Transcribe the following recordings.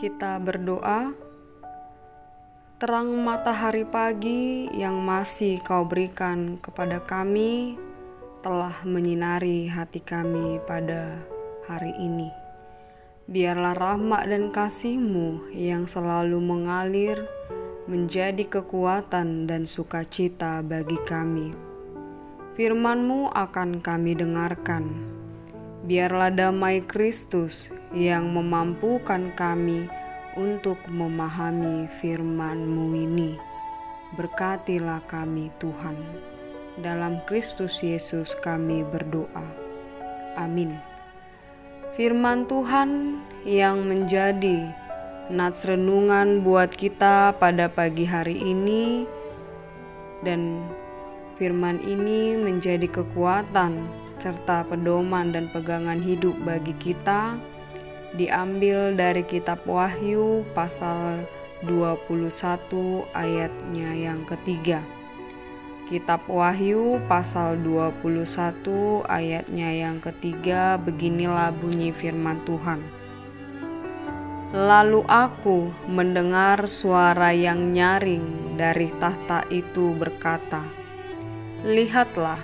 Kita berdoa. Terang matahari pagi yang masih Kau berikan kepada kami telah menyinari hati kami pada hari ini. Biarlah rahmat dan kasih-Mu yang selalu mengalir menjadi kekuatan dan sukacita bagi kami. Firman-Mu akan kami dengarkan. Biarlah damai Kristus yang memampukan kami untuk memahami firman-Mu ini. Berkatilah kami Tuhan. Dalam Kristus Yesus kami berdoa. Amin. Firman Tuhan yang menjadi nats renungan buat kita pada pagi hari ini, dan firman ini menjadi kekuatan serta pedoman dan pegangan hidup bagi kita, diambil dari kitab Wahyu pasal 21 ayatnya yang ketiga. Kitab Wahyu pasal 21 ayatnya yang ketiga, beginilah bunyi firman Tuhan. Lalu aku mendengar suara yang nyaring dari tahta itu berkata, "Lihatlah,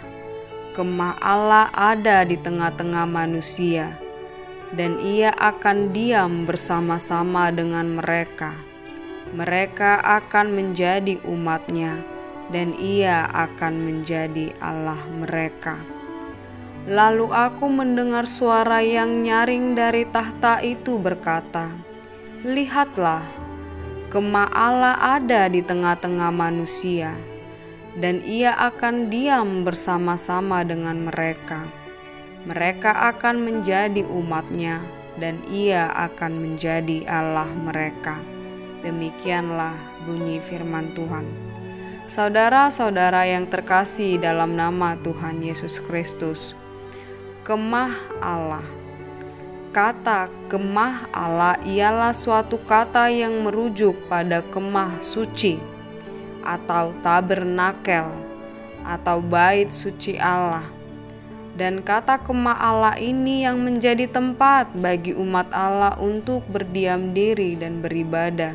kemah Allah ada di tengah-tengah manusia, dan Ia akan diam bersama-sama dengan mereka. Mereka akan menjadi umat-Nya, dan Ia akan menjadi Allah mereka." Lalu aku mendengar suara yang nyaring dari tahta itu berkata, "Lihatlah, kemah Allah ada di tengah-tengah manusia, dan Ia akan diam bersama-sama dengan mereka. Mereka akan menjadi umat-Nya, dan Ia akan menjadi Allah mereka." Demikianlah bunyi firman Tuhan. Saudara-saudara yang terkasih dalam nama Tuhan Yesus Kristus, kemah Allah. Kata kemah Allah ialah suatu kata yang merujuk pada kemah suci atau tabernakel atau bait suci Allah. Dan kata kemah Allah ini yang menjadi tempat bagi umat Allah untuk berdiam diri dan beribadah,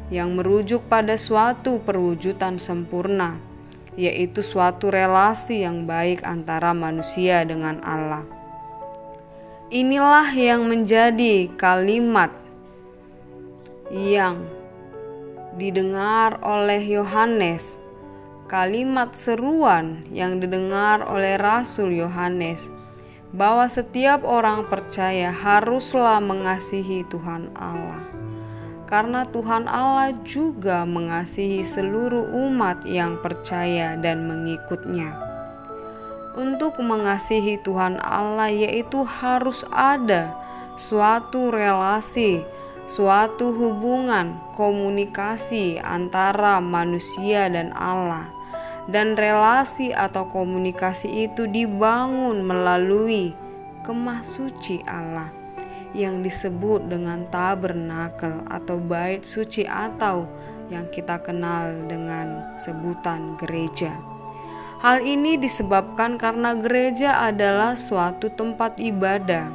yang merujuk pada suatu perwujudan sempurna, yaitu suatu relasi yang baik antara manusia dengan Allah. Inilah yang menjadi kalimat yang didengar oleh Yohanes, kalimat seruan yang didengar oleh Rasul Yohanes, bahwa setiap orang percaya haruslah mengasihi Tuhan Allah, karena Tuhan Allah juga mengasihi seluruh umat yang percaya dan mengikut-Nya. Untuk mengasihi Tuhan Allah yaitu harus ada suatu relasi, suatu hubungan, komunikasi antara manusia dan Allah. Dan relasi atau komunikasi itu dibangun melalui kemah suci Allah yang disebut dengan tabernakel atau bait suci, atau yang kita kenal dengan sebutan gereja. Hal ini disebabkan karena gereja adalah suatu tempat ibadah.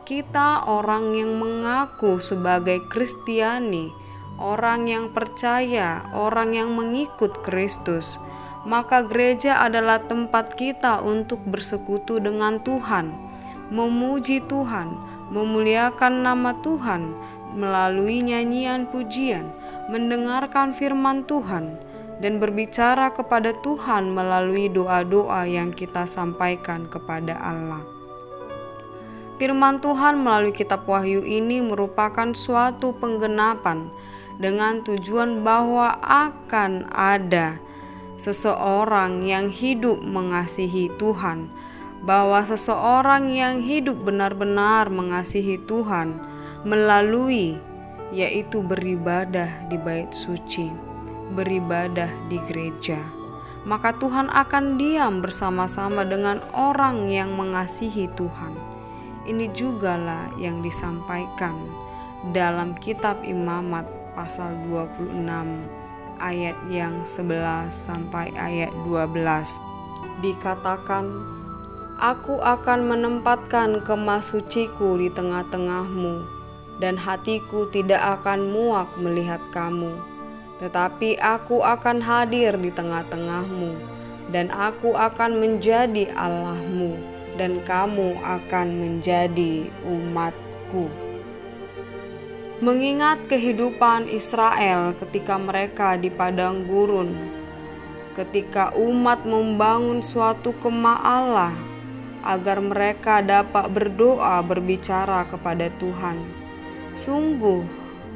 Kita orang yang mengaku sebagai Kristiani, orang yang percaya, orang yang mengikut Kristus, maka gereja adalah tempat kita untuk bersekutu dengan Tuhan, memuji Tuhan, memuliakan nama Tuhan melalui nyanyian pujian, mendengarkan firman Tuhan, dan berbicara kepada Tuhan melalui doa-doa yang kita sampaikan kepada Allah. Firman Tuhan melalui kitab Wahyu ini merupakan suatu penggenapan dengan tujuan bahwa akan ada seseorang yang hidup mengasihi Tuhan, bahwa seseorang yang hidup benar-benar mengasihi Tuhan melalui yaitu beribadah di bait suci, beribadah di gereja. Maka Tuhan akan diam bersama-sama dengan orang yang mengasihi Tuhan. Ini jugalah yang disampaikan dalam kitab Imamat pasal 26 ayat yang 11 sampai ayat 12. Dikatakan, "Aku akan menempatkan kemah suciku di tengah-tengahmu, dan hatiku tidak akan muak melihat kamu. Tetapi aku akan hadir di tengah-tengahmu, dan aku akan menjadi Allahmu, dan kamu akan menjadi umatku. Mengingat kehidupan Israel ketika mereka di padang gurun, ketika umat membangun suatu kemah Allah agar mereka dapat berdoa berbicara kepada Tuhan. Sungguh,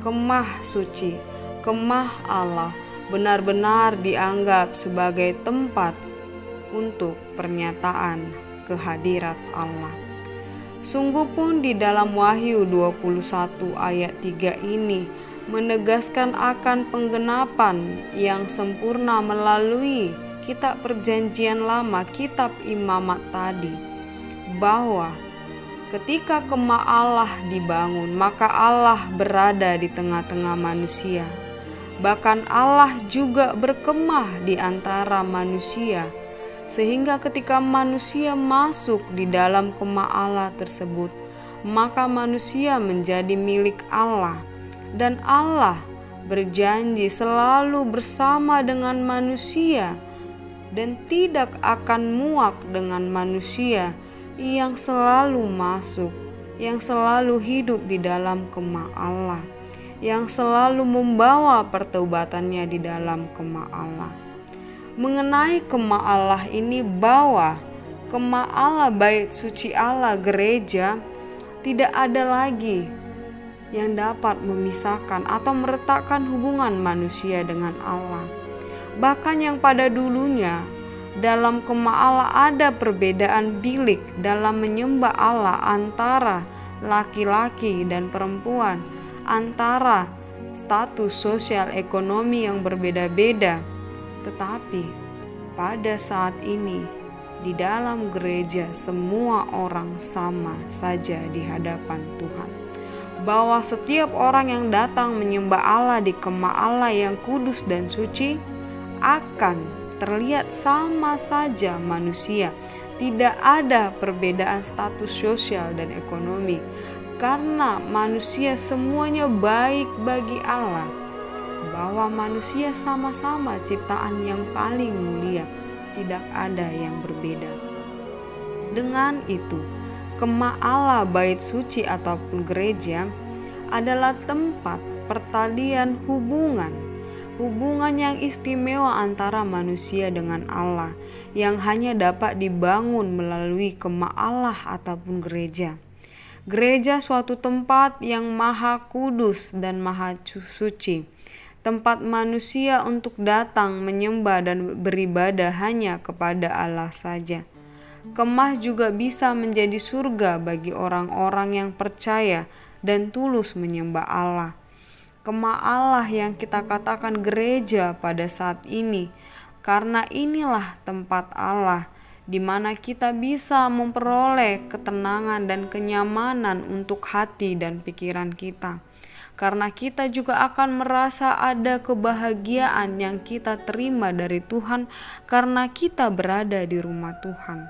kemah suci, kemah Allah benar-benar dianggap sebagai tempat untuk pernyataan kehadirat Allah. Sungguh pun di dalam Wahyu 21 ayat 3 ini menegaskan akan penggenapan yang sempurna melalui kitab perjanjian lama, kitab imamat tadi, bahwa ketika kemah Allah dibangun, maka Allah berada di tengah-tengah manusia. Bahkan Allah juga berkemah di antara manusia, sehingga ketika manusia masuk di dalam kemah Allah tersebut, maka manusia menjadi milik Allah. Dan Allah berjanji selalu bersama dengan manusia dan tidak akan muak dengan manusia yang selalu masuk, yang selalu hidup di dalam kemah Allah, yang selalu membawa pertaubatannya di dalam kemah Allah. Mengenai kemah Allah ini, bahwa kemah Allah, bait suci Allah, gereja, tidak ada lagi yang dapat memisahkan atau meretakkan hubungan manusia dengan Allah. Bahkan yang pada dulunya dalam kemah Allah ada perbedaan bilik dalam menyembah Allah antara laki-laki dan perempuan, antara status sosial ekonomi yang berbeda-beda. Tetapi pada saat ini di dalam gereja semua orang sama saja di hadapan Tuhan. Bahwa setiap orang yang datang menyembah Allah di kemah Allah yang kudus dan suci akan terlihat sama saja manusia. Tidak ada perbedaan status sosial dan ekonomi, karena manusia semuanya baik bagi Allah. Bahwa manusia sama-sama ciptaan yang paling mulia, tidak ada yang berbeda. Dengan itu, kemah Allah, bait suci ataupun gereja adalah tempat pertalian hubungan yang istimewa antara manusia dengan Allah, yang hanya dapat dibangun melalui kemah Allah ataupun gereja. Gereja suatu tempat yang maha kudus dan maha suci, tempat manusia untuk datang menyembah dan beribadah hanya kepada Allah saja. Kemah juga bisa menjadi surga bagi orang-orang yang percaya dan tulus menyembah Allah. Kemah Allah yang kita katakan gereja pada saat ini, karena inilah tempat Allah di mana kita bisa memperoleh ketenangan dan kenyamanan untuk hati dan pikiran kita. Karena kita juga akan merasa ada kebahagiaan yang kita terima dari Tuhan karena kita berada di rumah Tuhan.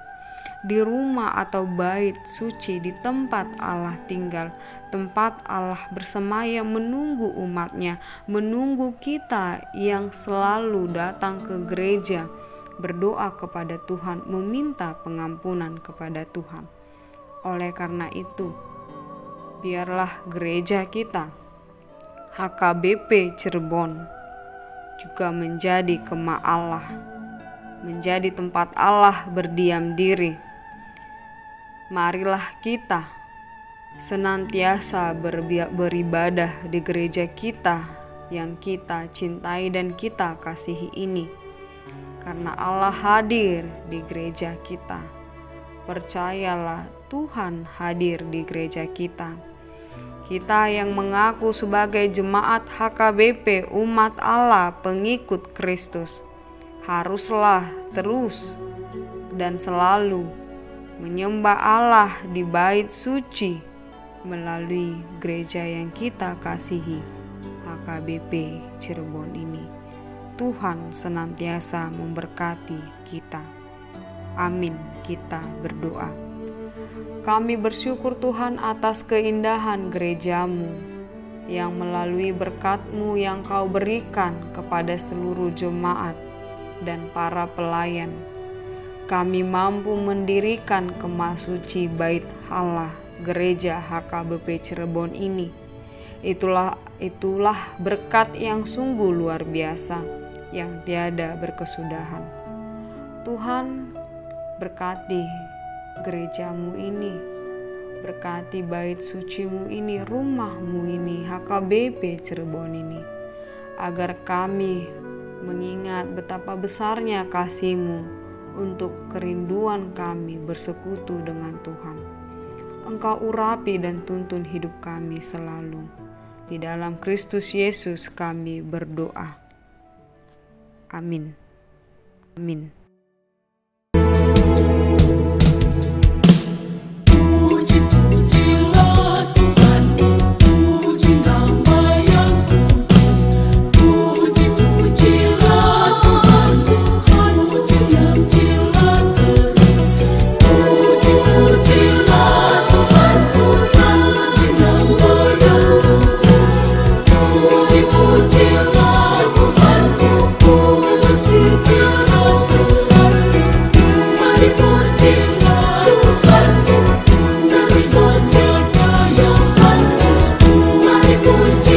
Di rumah atau bait suci, di tempat Allah tinggal, tempat Allah bersemayam menunggu umatnya, menunggu kita yang selalu datang ke gereja, berdoa kepada Tuhan, meminta pengampunan kepada Tuhan. Oleh karena itu, biarlah gereja kita, HKBP Cirebon, juga menjadi kemah Allah, menjadi tempat Allah berdiam diri. Marilah kita senantiasa beribadah di gereja kita yang kita cintai dan kita kasihi ini, karena Allah hadir di gereja kita. Percayalah, Tuhan hadir di gereja kita. Kita yang mengaku sebagai jemaat HKBP, umat Allah, pengikut Kristus, haruslah terus dan selalu menyembah Allah di bait suci melalui gereja yang kita kasihi, HKBP Cirebon ini. Tuhan senantiasa memberkati kita. Amin. Kita berdoa. Kami bersyukur Tuhan atas keindahan gerejamu, yang melalui berkat-Mu yang Kau berikan kepada seluruh jemaat dan para pelayan, kami mampu mendirikan kemah suci Bait Allah Gereja HKBP Cirebon ini. Itulah berkat yang sungguh luar biasa, yang tiada berkesudahan. Tuhan, berkati gerejamu ini, berkati bait sucimu ini, rumahmu ini, HKBP Cirebon ini, agar kami mengingat betapa besarnya kasih-Mu untuk kerinduan kami bersekutu dengan Tuhan. Engkau urapi dan tuntun hidup kami selalu. Di dalam Kristus Yesus kami berdoa. Amin. Amin. Puji